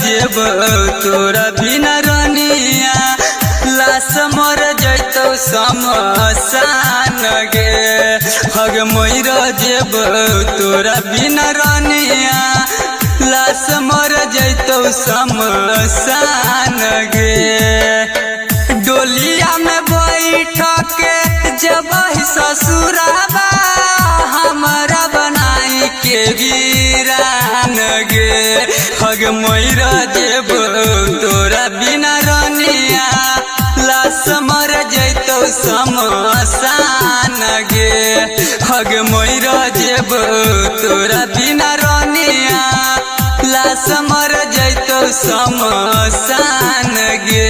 जेब तोरा बिना रनिया लाश मर जैतो समसान गे हग मोर जेब तोरा बिना रनिया लाश मर जैतो समसान गे डोलिया में बैठ के जब ससुराबा हमारा बनाई के वीरान गे हग मोर जेब तोरा बिना रनिया लाश मर जैतो समसान गे हग मोर जेब तोरा बिना रनिया लाश मर जैतो समसान गे।